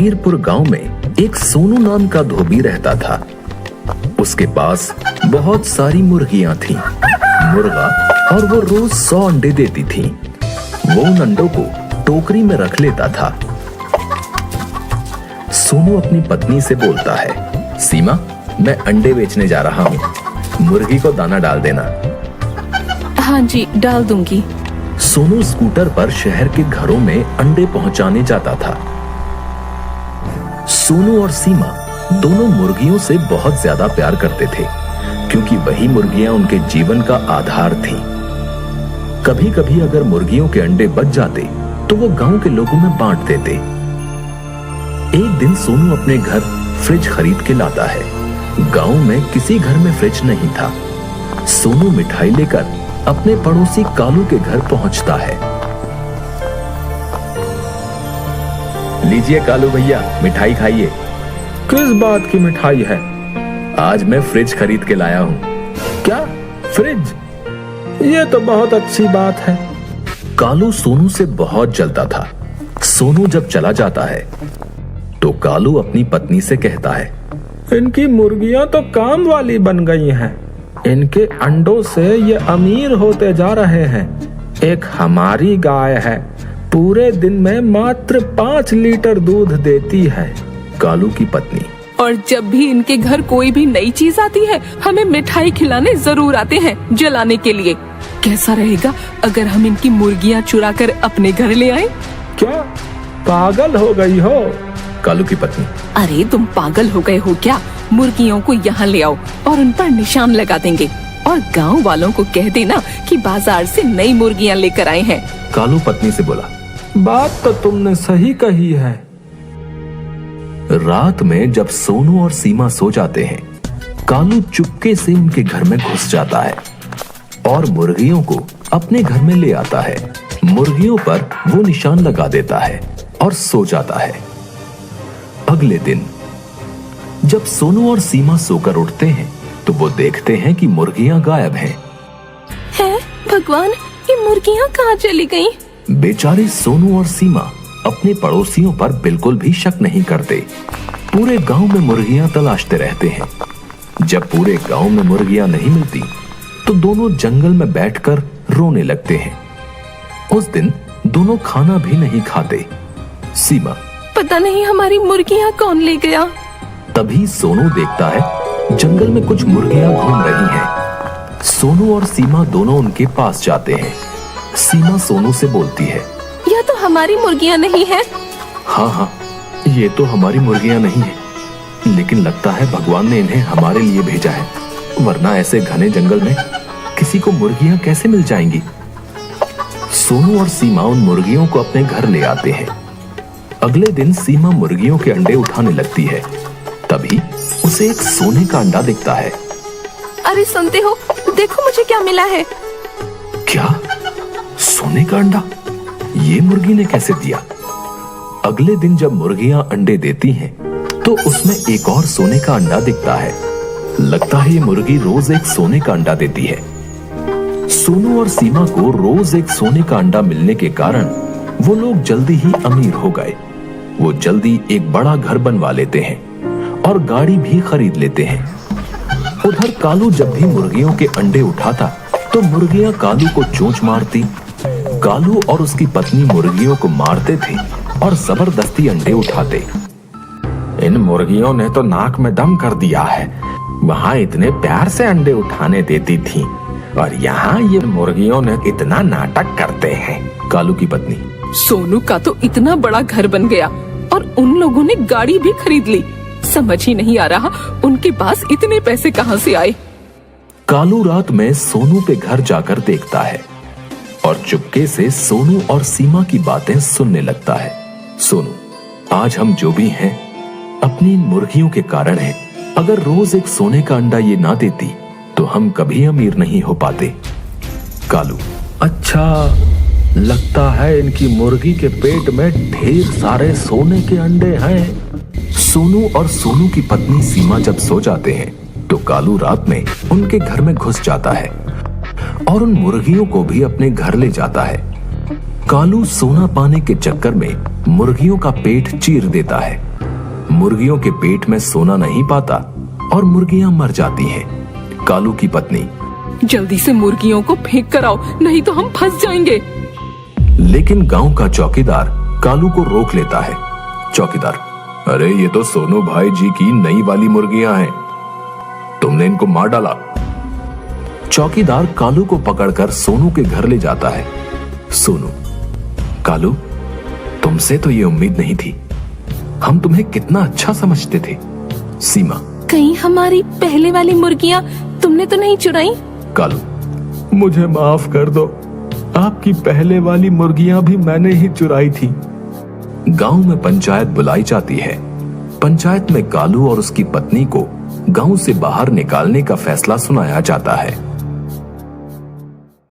वीरपुर गांव में एक सोनू नाम का धोबी रहता था। उसके पास बहुत सारी मुर्गियां थीं। मुर्गा और वो रोज 100 अंडे देती थीं। वो उन अंडों को टोकरी में रख लेता था। सोनू अपनी पत्नी से बोलता है, सीमा, मैं अंडे बेचने जा रहा हूँ, मुर्गी को दाना डाल देना। हाँ जी, डाल दूंगी। सोनू स्कूटर पर शहर के घरों में अंडे पहुंचाने जाता था। सोनू और सीमा दोनों मुर्गियों से बहुत ज्यादा प्यार करते थे, क्योंकि वही मुर्गियां उनके जीवन का आधार थीं। कभी कभी अगर मुर्गियों के अंडे बच जाते तो वो गांव के लोगों में बांट देते। एक दिन सोनू अपने घर फ्रिज खरीद के लाता है। गांव में किसी घर में फ्रिज नहीं था। सोनू मिठाई लेकर अपने पड़ोसी कालू के घर पहुंचता है। लीजिए कालू भैया, मिठाई खाइए। किस बात की मिठाई है? आज मैं फ्रिज खरीद के लाया हूं। क्या फ्रिज? ये तो बहुत अच्छी बात है। कालू सोनू से बहुत जलता था। सोनू जब चला जाता है तो कालू अपनी पत्नी से कहता है, इनकी मुर्गियां तो काम वाली बन गई हैं। इनके अंडों से ये अमीर होते जा रहे हैं। एक हमारी गाय है, पूरे दिन में मात्र 5 लीटर दूध देती है। कालू की पत्नी, और जब भी इनके घर कोई भी नई चीज आती है, हमें मिठाई खिलाने जरूर आते हैं जलाने के लिए। कैसा रहेगा अगर हम इनकी मुर्गियां चुरा कर अपने घर ले आए? क्या पागल हो गई हो? कालू की पत्नी, अरे तुम पागल हो गए हो क्या? मुर्गियों को यहाँ ले आओ और उन पर निशान लगा देंगे, और गांव वालों को कह देना कि बाजार से नई मुर्गियां लेकर आए हैं। कालू पत्नी से बोला, बात तो तुमने सही कही है। रात में जब सोनू और सीमा सो जाते हैं, कालू चुपके से उनके घर में घुस जाता है और मुर्गियों को अपने घर में ले आता है। मुर्गियों पर वो निशान लगा देता है और सो जाता है। अगले दिन जब सोनू और सीमा सोकर उठते हैं तो वो देखते हैं कि मुर्गियां गायब हैं। है भगवान, ये मुर्गियां कहाँ चली गईं? बेचारे सोनू और सीमा अपने पड़ोसियों पर बिल्कुल भी शक नहीं करते। पूरे गांव में मुर्गियां तलाशते रहते हैं। जब पूरे गांव में मुर्गियां नहीं मिलती तो दोनों जंगल में बैठकर रोने लगते हैं। उस दिन दोनों खाना भी नहीं खाते। सीमा, पता नहीं हमारी मुर्गियां कौन ले गया। तभी सोनू देखता है जंगल में कुछ मुर्गियां घूम रही हैं। सोनू और सीमा दोनों उनके पास जाते हैं। सीमा सोनू से बोलती है, यह तो हमारी मुर्गियां नहीं है। हाँ, ये तो हमारी मुर्गियां नहीं है, लेकिन लगता है भगवान ने इन्हें हमारे लिए भेजा है, वरना ऐसे घने जंगल में किसी को मुर्गियां कैसे मिल जाएंगी। सोनू और सीमा उन मुर्गियों को अपने घर ले आते हैं। अगले दिन सीमा मुर्गियों के अंडे उठाने लगती है। तभी उसे एक सोने का अंडा दिखता है। अरे सुनते हो, देखो मुझे क्या मिला है। क्या? सोने का अंडा? ये मुर्गी ने कैसे दिया? अगले दिन जब मुर्गियां अंडे देती हैं, तो उसमें एक और सोने का अंडा दिखता है। लगता है ये मुर्गी रोज एक सोने का अंडा देती है। सोनू और सीमा को रोज एक सोने का अंडा मिलने के कारण वो लोग जल्दी ही अमीर हो गए। वो जल्दी एक बड़ा घर बनवा लेते हैं और गाड़ी भी खरीद लेते हैं। उधर कालू जब भी मुर्गियों के अंडे उठाता तो मुर्गियां कालू को चोंच मारती। कालू और उसकी पत्नी मुर्गियों को मारते थे और जबरदस्ती अंडे उठाते। इन मुर्गियों ने तो नाक में दम कर दिया है। वहां इतने प्यार से अंडे उठाने देती थी और यहाँ ये मुर्गियों ने इतना नाटक करते हैं। कालू की पत्नी, सोनू का तो इतना बड़ा घर बन गया और उन लोगों ने गाड़ी भी खरीद ली। समझ ही नहीं आ रहा उनके पास इतने पैसे कहाँ से आए। कालू रात में सोनू के घर जाकर देखता है और चुपके से सोनू और सीमा की बातें सुनने लगता है। सोनू, आज हम जो भी हैं अपनी इन मुर्गियों के कारण हैं। अगर रोज एक सोने का अंडा ये ना देती तो हम कभी अमीर नहीं हो पाते। कालू, अच्छा, लगता है इनकी मुर्गी के पेट में ढेर सारे सोने के अंडे हैं। सोनू और सोनू की पत्नी सीमा जब सो जाते हैं तो कालू रात में उनके घर में घुस जाता है और उन मुर्गियों को भी अपने घर ले जाता है। कालू सोना पाने के चक्कर में मुर्गियों का पेट चीर देता है मुर्गियों के पेट में सोना नहीं पाता और मुर्गियां मर जाती हैं। कालू की पत्नी, जल्दी से मुर्गियों को फेंक कर आओ, नहीं तो हम फंस जाएंगे। लेकिन गांव का चौकीदार कालू को रोक लेता है। चौकीदार, अरे ये तो सोनू भाई जी की नई वाली मुर्गियां हैं, तुमने इनको मार डाला। चौकीदार कालू को पकड़कर सोनू के घर ले जाता है। सोनू, कालू, तुमसे तो ये उम्मीद नहीं थी, हम तुम्हें कितना अच्छा समझते थे। सीमा, कहीं हमारी पहले वाली मुर्गियां तुमने तो नहीं चुराई? कालू, मुझे माफ कर दो, आपकी पहले वाली मुर्गियां भी मैंने ही चुराई थी। गांव में पंचायत बुलाई जाती है। पंचायत में कालू और उसकी पत्नी को गांव से बाहर निकालने का फैसला सुनाया जाता है।